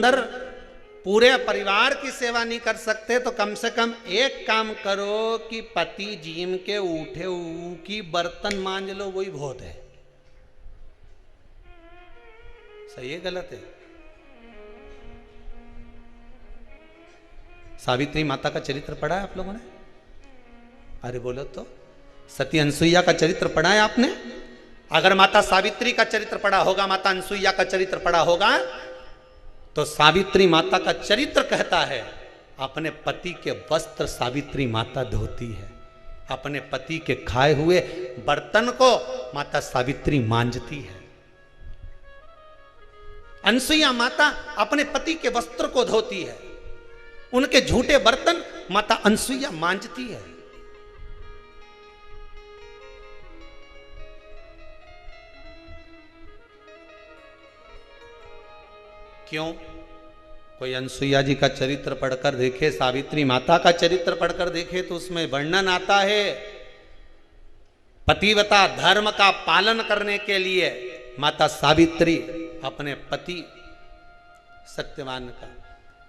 अंदर पूरे परिवार की सेवा नहीं कर सकते तो कम से कम एक काम करो कि पति जीम के उठे की बर्तन मांज लो, वही बहुत है। सही है गलत है? सावित्री माता का चरित्र पढ़ा है आप लोगों ने? अरे बोलो तो। सती अनसुईया का चरित्र पढ़ा है आपने? अगर माता सावित्री का चरित्र पढ़ा होगा, माता अनसुईया का चरित्र पढ़ा होगा, तो सावित्री माता का चरित्र कहता है अपने पति के वस्त्र सावित्री माता धोती है, अपने पति के खाए हुए बर्तन को माता सावित्री मांजती है। अनसुईया माता अपने पति के वस्त्र को धोती है, उनके झूठे बर्तन माता अनसुईया मांजती है। क्यों? कोई अनसुईया जी का चरित्र पढ़कर देखे, सावित्री माता का चरित्र पढ़कर देखे तो उसमें वर्णन आता है पतिव्रता धर्म का पालन करने के लिए माता सावित्री अपने पति सत्यवान का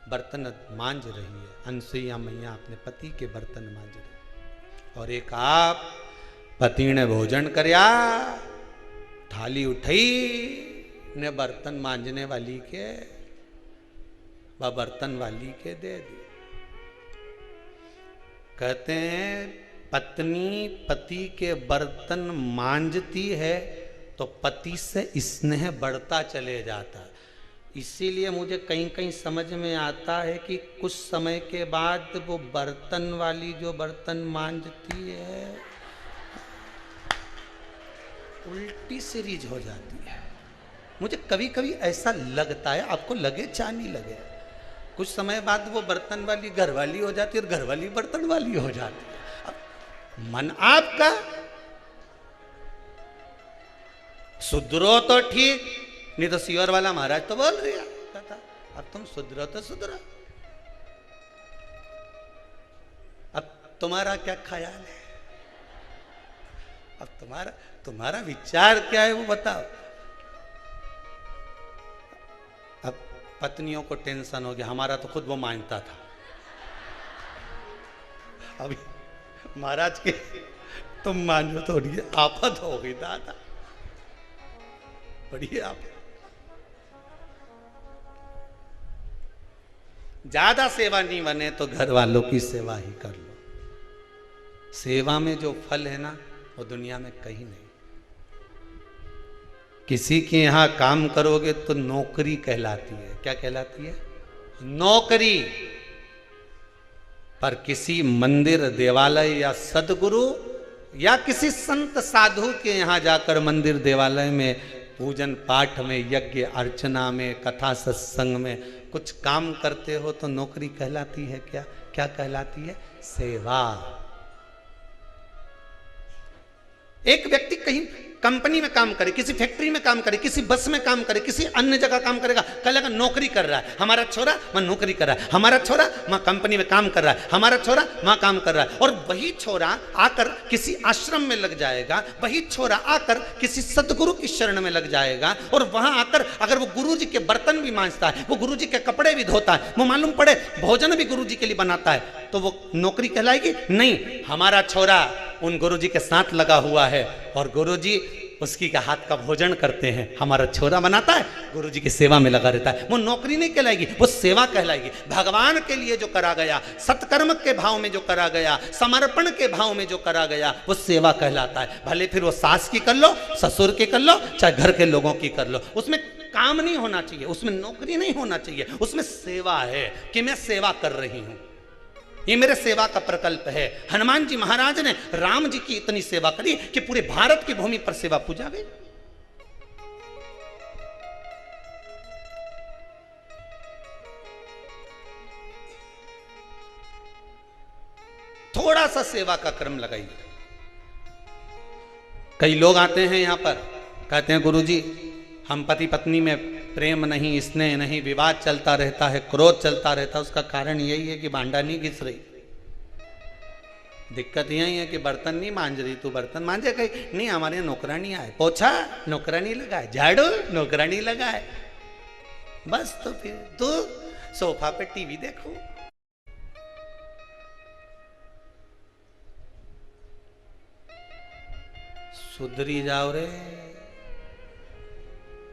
बर्तन मांज रही है। अनसुईया मैया अपने पति के बर्तन मांज रही। और एक आप पति ने भोजन करया, थाली उठाई ने बर्तन मांजने वाली के वह बर्तन वाली के दे दी। कहते हैं पत्नी पति के बर्तन मांजती है तो पति से स्नेह बढ़ता चले जाता। इसीलिए मुझे कहीं कहीं समझ में आता है कि कुछ समय के बाद वो बर्तन वाली जो बर्तन मांजती है उल्टी सीरीज हो जाती है। मुझे कभी कभी ऐसा लगता है, आपको लगे चाहे नहीं लगे, कुछ समय बाद वो बर्तन वाली घर वाली हो जाती है और घर वाली बर्तन वाली हो जाती है। अब मन आपका सुधरो तो ठीक, नहीं तो सीवर वाला महाराज तो बोल रहा था अब तुम सुधरो तो सुधरो। अब तुम्हारा क्या ख्याल है? अब तुम्हारा विचार क्या है वो बताओ। अब पत्नियों को टेंशन हो गया, हमारा तो खुद वो मानता था, अभी महाराज के तुम मानो तो आफत हो गई दादा, बड़ी आप। ज्यादा सेवा नहीं बने तो घर वालों की सेवा ही कर लो। सेवा में जो फल है ना वो दुनिया में कहीं नहीं। किसी के यहां काम करोगे तो नौकरी कहलाती है। क्या कहलाती है? नौकरी। पर किसी मंदिर देवालय या सदगुरु या किसी संत साधु के यहां जाकर मंदिर देवालय में पूजन पाठ में यज्ञ अर्चना में कथा सत्संग में कुछ काम करते हो तो नौकरी कहलाती है। क्या क्या कहलाती है? सेवा। एक व्यक्ति कहीं कंपनी में काम करे, किसी फैक्ट्री में काम करे, किसी बस में काम करे, किसी अन्य जगह काम करेगा, कहेगा नौकरी कर रहा है, हमारा छोरा वहां नौकरी कर रहा है, हमारा छोरा वहां कंपनी में काम कर रहा है, हमारा छोरा वहां काम कर रहा है। और वही छोरा आकर किसी आश्रम में लग जाएगा, वही छोरा आकर किसी सदगुरु की शरण में लग जाएगा और वहां आकर अगर वो गुरु जी के बर्तन भी मांजता है, वो गुरु जी के कपड़े भी धोता है, वो मालूम पड़े भोजन भी गुरु जी के लिए बनाता है, तो वो नौकरी कहलाएगी? नहीं। हमारा छोरा उन गुरु जी के साथ लगा हुआ है और गुरु जी उसकी का हाथ का भोजन करते हैं, हमारा छोरा बनाता है, गुरु जी की सेवा में लगा रहता है, वो नौकरी नहीं कहलाएगी, वो सेवा कहलाएगी। भगवान के लिए जो करा गया, सत्कर्म के भाव में जो करा गया, समर्पण के भाव में जो करा गया, वो सेवा कहलाता है। भले फिर वो सास की कर लो, ससुर की कर लो, चाहे घर के लोगों की कर लो, उसमें काम नहीं होना चाहिए, उसमें नौकरी नहीं होना चाहिए, उसमें सेवा है कि मैं सेवा कर रही हूं, ये मेरे सेवा का प्रकल्प है। हनुमान जी महाराज ने राम जी की इतनी सेवा करी कि पूरे भारत की भूमि पर सेवा पूजा गई। थोड़ा सा सेवा का क्रम लगाइए। कई लोग आते हैं यहां पर, कहते हैं गुरुजी हम पति पत्नी में प्रेम नहीं, स्नेह नहीं, विवाद चलता रहता है, क्रोध चलता रहता है। उसका कारण यही है कि भांडा नहीं घिस रही। दिक्कत यही है कि बर्तन नहीं मांज रही, तू बर्तन मांजे कहीं नहीं, हमारे यहाँ नौकरानी आए, पोछा नौकरानी लगाए, झाड़ू नौकरानी लगाए। बस तो फिर तो सोफा पे टीवी देखो। सुधरी जाओ रे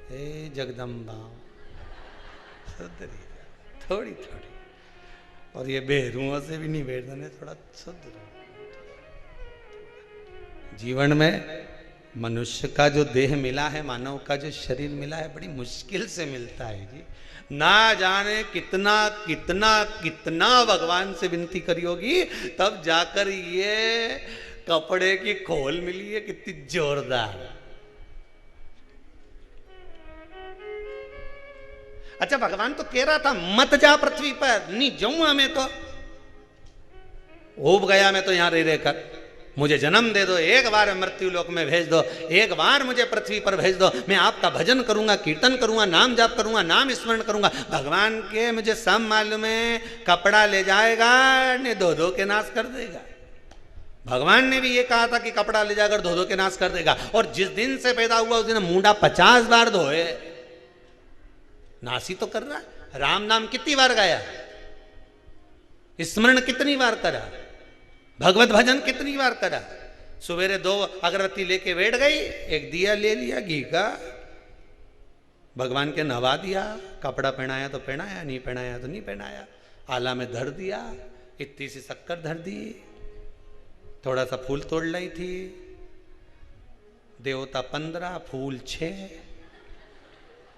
हे जगदम्बा, सुधरी जाओ थोड़ी थोड़ी। और ये बेरुओं से भी नहीं बैठने, थोड़ा सुधरो। जीवन में मनुष्य का जो देह मिला है, मानव का जो शरीर मिला है, बड़ी मुश्किल से मिलता है जी। ना जाने कितना कितना कितना भगवान से विनती करी होगी, तब जाकर ये कपड़े की खोल मिली है, कितनी जोरदार। अच्छा, भगवान तो कह रहा था मत जा पृथ्वी पर, नहीं जाऊंगा मैं तो, उब गया मैं तो यहां रह रहकर, मुझे जन्म दे दो, एक बार मृत्यु लोक में भेज दो, एक बार मुझे पृथ्वी पर भेज दो, मैं आपका भजन करूंगा, कीर्तन करूंगा, नाम जाप करूंगा, नाम स्मरण करूंगा। भगवान के मुझे सब मालूम है, कपड़ा ले जाएगा ने धो धो के नाश कर देगा। भगवान ने भी ये कहा था कि कपड़ा ले जाकर धो धो के नाश कर देगा। और जिस दिन से पैदा हुआ उस दिन मुंडा 50 बार धोए, नासी तो कर रहा। राम नाम कितनी बार गाया, स्मरण कितनी बार करा, भगवत भजन कितनी बार करा। सवेरे 2 अगरबत्ती लेके बैठ गई, एक दिया ले लिया घी का, भगवान के नवा दिया, कपड़ा पहनाया तो पहनाया, नहीं पहनाया तो नहीं पहनाया, आला में धर दिया, इतनी सी शक्कर धर दी, थोड़ा सा फूल तोड़ लाई थी, देवता 15 फूल 6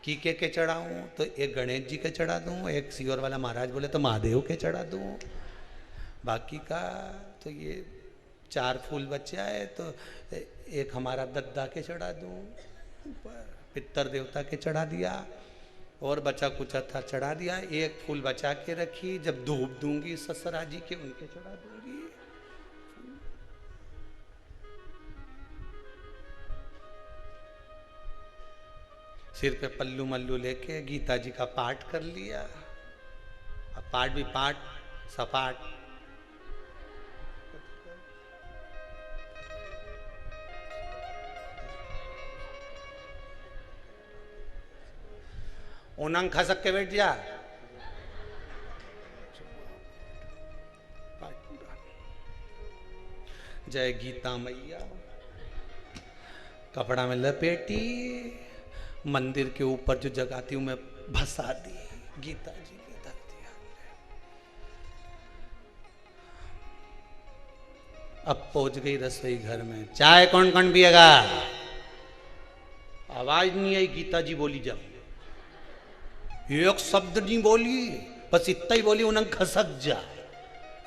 की के चढ़ाऊं तो एक गणेश जी के चढ़ा दूं, एक सीहोर वाला महाराज बोले तो महादेव के चढ़ा दूं, बाकी का तो ये 4 फूल बचे आए तो एक हमारा दद्दा के चढ़ा दूं, पितर देवता के चढ़ा दिया, और बचा कुचा था चढ़ा दिया, एक फूल बचा के रखी, जब धूप दूंगी ससुरा जी के उनके चढ़ा दूंगी। सिर पे पल्लू मल्लू लेके गीता जी का पाठ कर लिया। अब पाठ भी पाठ सपाट, ओनंग खसक के बैठ जा। जय गीता मैया, कपड़ा में लपेटी, मंदिर के ऊपर जो जगाती हूं मैं भसा दी, गीता जी की धरती। अब पहुंच गई रसोई घर में, चाय कौन कौन पिएगा? आवाज नहीं आई, गीता जी बोली, जब एक शब्द नहीं बोली, बस इतना ही बोली, उन्हें खसक जा।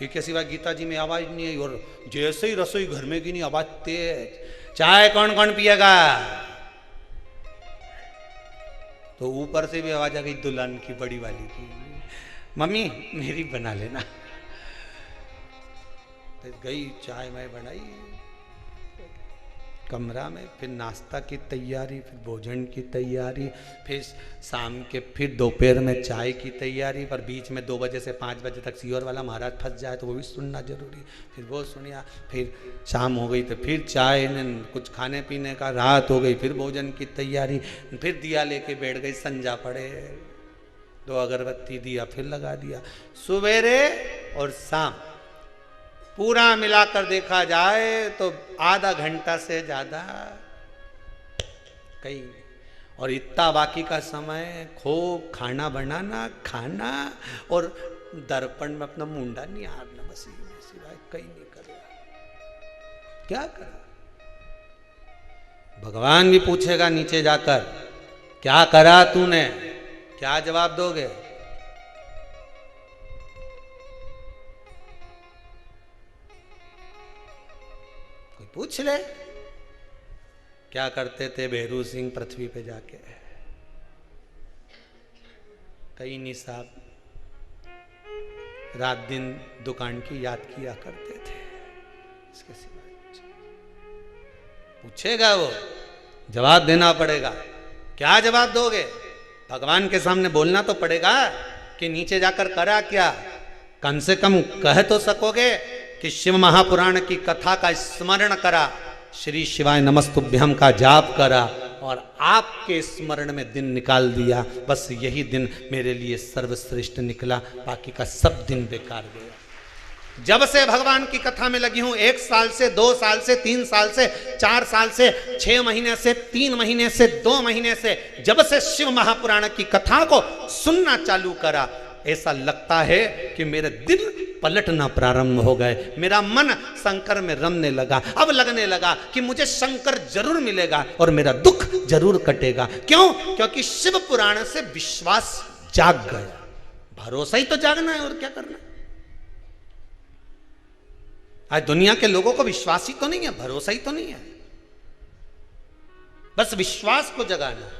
ये कैसी बात, गीता जी में आवाज नहीं आई, और जैसे ही रसोई घर में की नहीं आवाज तेज, चाय कौन कौन पिएगा? तो ऊपर से भी आवाज आ गई दुल्हन की, बड़ी वाली की, मम्मी मेरी बना लेना। तो गई चाय मैं बनाई कमरा में, फिर नाश्ता की तैयारी, फिर भोजन की तैयारी, फिर शाम के फिर दोपहर में चाय की तैयारी, पर बीच में 2 बजे से 5 बजे तक सीहोर वाला महाराज फंस जाए तो वो भी सुनना जरूरी, फिर वो सुनिया। फिर शाम हो गई तो फिर चाय, कुछ खाने पीने का, रात हो गई फिर भोजन की तैयारी, फिर दिया लेके बैठ गई, संजा पड़े, 2 अगरबत्ती दिया फिर लगा दिया। सवेरे और शाम पूरा मिलाकर देखा जाए तो आधा घंटा से ज्यादा कहीं, और इतना बाकी का समय खूब खाना बनाना, खाना और दर्पण में अपना मुंडा निहारना, बस सिवाय कहीं नहीं करेगा। क्या करा? भगवान भी पूछेगा नीचे जाकर, क्या करा तूने, क्या जवाब दोगे? पूछ ले, क्या करते थे भैरू सिंह पृथ्वी पे जाके? कई नहीं साहब, रात दिन दुकान की याद किया करते थे, इसके सिवा पूछेगा वो, जवाब देना पड़ेगा। क्या जवाब दोगे? भगवान के सामने बोलना तो पड़ेगा कि नीचे जाकर करा क्या, कम से कम कह तो सकोगे कि शिव महापुराण की कथा का स्मरण करा, श्री शिवाय नमस्तुभ्यम का जाप करा, और आपके स्मरण में दिन निकाल दिया। बस यही दिन मेरे लिए सर्वश्रेष्ठ निकला, बाकी का सब दिन बेकार गया। जब से भगवान की कथा में लगी हूं, 1 साल से, 2 साल से, 3 साल से, 4 साल से, 6 महीने से, 3 महीने से, 2 महीने से, जब से शिव महापुराण की कथा को सुनना चालू करा, ऐसा लगता है कि मेरे दिल पलटना प्रारंभ हो गए। मेरा मन शंकर में रमने लगा। अब लगने लगा कि मुझे शंकर जरूर मिलेगा और मेरा दुख जरूर कटेगा। क्यों? क्योंकि शिव पुराण से विश्वास जाग गया। भरोसा ही तो जागना है, और क्या करना। आज दुनिया के लोगों को विश्वास ही तो नहीं है, भरोसा ही तो नहीं है, बस विश्वास को जगाना।